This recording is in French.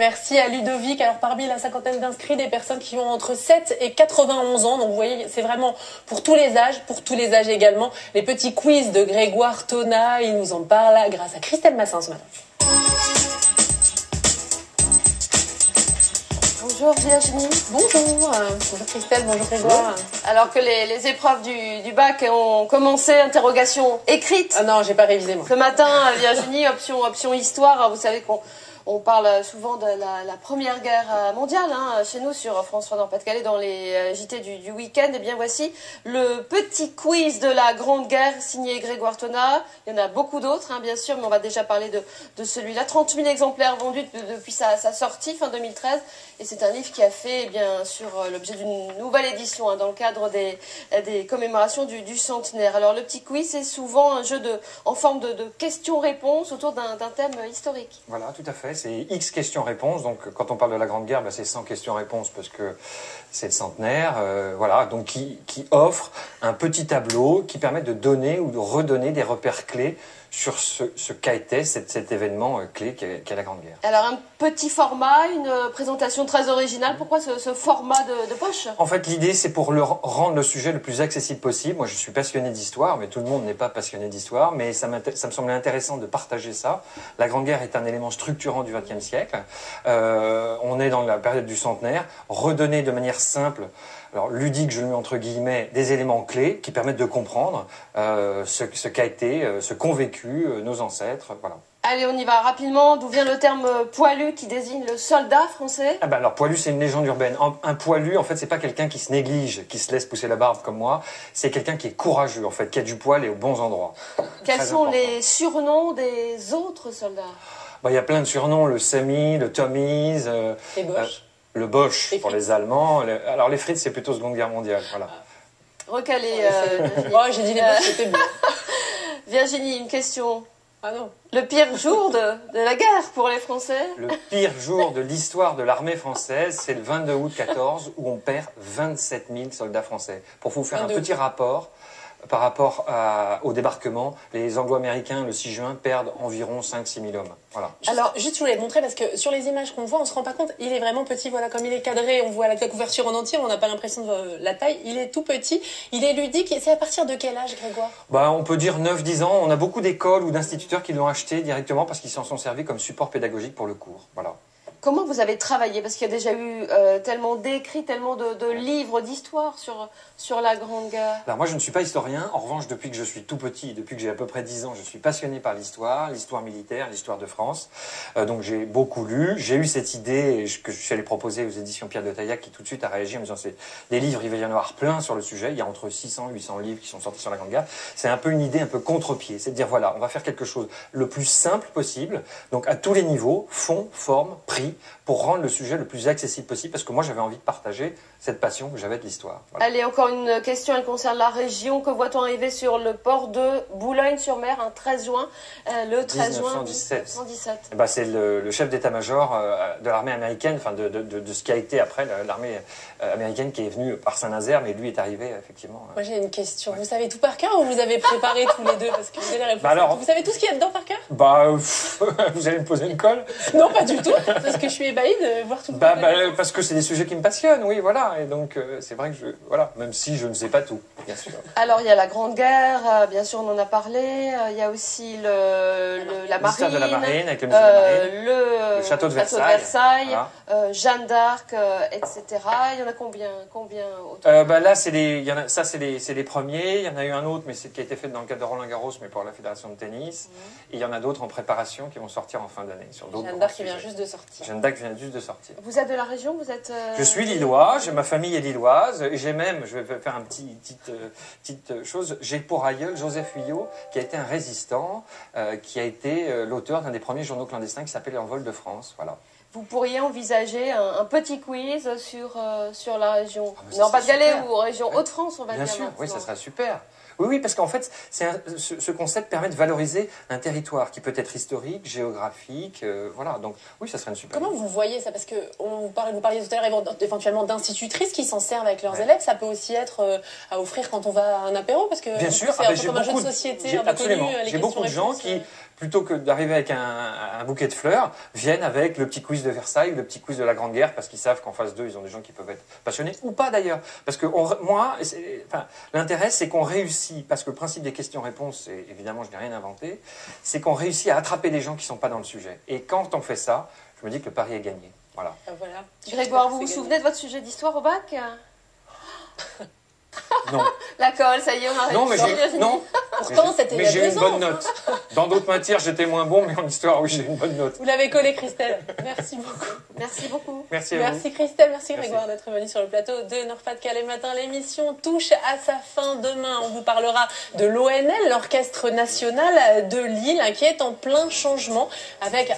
merci à Ludovic. Alors parmi la cinquantaine d'inscrits, des personnes qui ont entre 7 et 91 ans. Donc vous voyez, c'est vraiment pour tous les âges également. Les petits quiz de Grégoire Tona, il nous en parle grâce à Christelle Massin ce matin. Bonjour Virginie. Bonjour. Bonjour Christelle, bonjour Grégoire. Alors que les épreuves du bac ont commencé, interrogation écrite. Ah non, j'ai pas révisé moi. Ce matin, Virginie, option histoire. Vous savez qu'on parle souvent de la Première Guerre mondiale chez nous sur France 3 dans Pas-de-Calais dans les JT du week-end. Et bien voici le petit quiz de la Grande Guerre signé Grégoire Tona. Il y en a beaucoup d'autres bien sûr, mais on va déjà parler de celui-là. 30 000 exemplaires vendus depuis sa sortie fin 2013. Et c'est un livre qui a fait bien sûr l'objet d'une nouvelle édition dans le cadre des commémorations du centenaire. Alors le petit quiz, c'est souvent un jeu en forme de questions-réponses autour d'un thème historique. Voilà, tout à fait. C'est X questions-réponses. Donc quand on parle de la Grande Guerre, c'est 100 questions-réponses parce que c'est le centenaire. Voilà, donc qui offre un petit tableau qui permet de donner ou de redonner des repères clés sur ce qu'a été cet événement clé qu'est la Grande Guerre. Alors un petit format, une présentation très originale. Pourquoi ce format de poche? En fait, l'idée, c'est pour rendre le sujet le plus accessible possible. Moi, je suis passionné d'histoire, mais tout le monde n'est pas passionné d'histoire. Mais ça me semblait intéressant de partager ça. La Grande Guerre est un élément structurant du XXe siècle. On est dans la période du centenaire. Redonner de manière simple, alors ludique, je le mets entre guillemets, des éléments clés qui permettent de comprendre ce qu'a été, ce qu'ont vécu nos ancêtres. Voilà. Allez, on y va rapidement. D'où vient le terme poilu qui désigne le soldat français? Alors, poilu, c'est une légende urbaine. Un poilu, en fait, c'est pas quelqu'un qui se néglige, qui se laisse pousser la barbe comme moi. C'est quelqu'un qui est courageux, en fait, qui a du poil et aux bons endroits. Quels sont les surnoms des autres soldats? Il y a plein de surnoms, le Sami, le Tommies, Les Boches. le Bosch pour les Allemands. Alors, les Fritz, c'est plutôt Seconde Guerre mondiale. Voilà. Recalé. J'ai dit les Boches, c'était bien. Virginie, une question. Ah non. Le pire jour de la guerre pour les Français? Le pire jour de l'histoire de l'armée française, c'est le 22 août 14, où on perd 27 000 soldats français. Pour vous faire un petit rapport, par rapport au débarquement, les Anglo-Américains, le 6 juin, perdent environ 5-6 000 hommes. Voilà. Alors, juste, je voulais te montrer, parce que sur les images qu'on voit, on se rend pas compte, il est vraiment petit, voilà, comme il est cadré, on voit la couverture en entier, on n'a pas l'impression de la taille, il est tout petit, il est ludique, c'est à partir de quel âge, Grégoire? On peut dire 9-10 ans, on a beaucoup d'écoles ou d'instituteurs qui l'ont acheté directement parce qu'ils s'en sont servis comme support pédagogique pour le cours. Voilà. Comment vous avez travaillé? Parce qu'il y a déjà eu tellement d'écrits, tellement de livres d'histoire sur la Grande Guerre. Alors moi, je ne suis pas historien. En revanche, depuis que je suis tout petit, depuis que j'ai à peu près 10 ans, je suis passionné par l'histoire militaire, l'histoire de France. Donc j'ai beaucoup lu. J'ai eu cette idée que je suis allé proposer aux éditions Pierre de Taillac qui tout de suite a réagi en me disant c'est des livres, il va y en avoir plein sur le sujet. Il y a entre 600 et 800 livres qui sont sortis sur la Grande Guerre. C'est un peu une idée un peu contre-pied. C'est de dire voilà, on va faire quelque chose le plus simple possible. Donc à tous les niveaux, fond, forme, prix, pour rendre le sujet le plus accessible possible, parce que moi j'avais envie de partager cette passion que j'avais de l'histoire. Voilà. Allez, encore une question, elle concerne la région. Que voit-on arriver sur le port de Boulogne-sur-Mer, 13 juin, le 13 juin 1917. C'est le chef d'état-major de l'armée américaine, enfin de ce qui a été après l'armée américaine qui est venue par Saint-Nazaire, mais lui est arrivé effectivement. Moi j'ai une question, vous savez tout par cœur ou vous avez préparé tous les deux? Parce que vous avez la réponse. Vous savez tout ce qu'il y a dedans par cœur? Vous allez me poser une colle? Non, pas du tout, parce que je suis ébahie de voir tout. Parce que c'est des sujets qui me passionnent, oui, voilà. Et donc, c'est vrai que même si je ne sais pas tout, bien sûr. Alors, il y a la Grande Guerre, bien sûr, on en a parlé. Il y a aussi la marine. L'histoire de la marine, avec le musée de la marine. Le château de Versailles. Voilà. Jeanne d'Arc, etc. Il y en a combien autant? Là, c'est les premiers. Il y en a eu un autre, mais c'est qui a été fait dans le cadre de Roland-Garros, mais pour la Fédération de tennis. Et il y en a d'autres en préparation qui vont sortir en fin d'année. Jeanne d'Arc qui vient juste de sortir. Jeanne d'Arc vient juste de sortir. Vous êtes de la région? Je suis lillois, ma famille est lilloise. J'ai même, je vais faire une petite chose, j'ai pour aïeul Joseph Huyot, qui a été un résistant, qui a été l'auteur d'un des premiers journaux clandestins qui s'appelait L'Envol de France. Voilà. Vous pourriez envisager un petit quiz sur la région Nord-Pas-de-Calais ou région Hauts-de-France, on va dire. Bien sûr, maintenant. oui, ça serait super. Oui, parce qu'en fait, ce concept permet de valoriser un territoire qui peut être historique, géographique, voilà. Donc, oui, ça serait une super. Comment vous voyez ça? Parce que vous parliez tout à l'heure éventuellement d'institutrices qui s'en servent avec leurs élèves. Ça peut aussi être à offrir quand on va à un apéro, parce que bien sûr, c'est un peu comme un jeu de société, un peu connu. J'ai beaucoup de gens qui plutôt que d'arriver avec un bouquet de fleurs, viennent avec le petit quiz de Versailles, le petit quiz de la Grande Guerre, parce qu'ils savent qu'en face d'eux, ils ont des gens qui peuvent être passionnés, ou pas d'ailleurs. Parce que l'intérêt, c'est qu'on réussit, parce que le principe des questions-réponses, et évidemment, je n'ai rien inventé, c'est qu'on réussit à attraper des gens qui ne sont pas dans le sujet. Et quand on fait ça, je me dis que le pari est gagné. Voilà. Voilà. Grégoire, vous vous souvenez de votre sujet d'histoire au bac? Non. La colle, ça y est, on a Non, mais réussi. non. Pourtant, c'était il y a j'ai 2 une ans. bonne note. Dans d'autres matières, j'étais moins bon, mais en histoire, oui, j'ai une bonne note. Vous l'avez collé, Christelle. Merci beaucoup. Merci beaucoup. Merci à vous. Merci Christelle, merci Grégoire d'être venu sur le plateau de Nord-Pas-de-Calais Matin. L'émission touche à sa fin demain. On vous parlera de l'ONL, l'Orchestre National de Lille, qui est en plein changement avec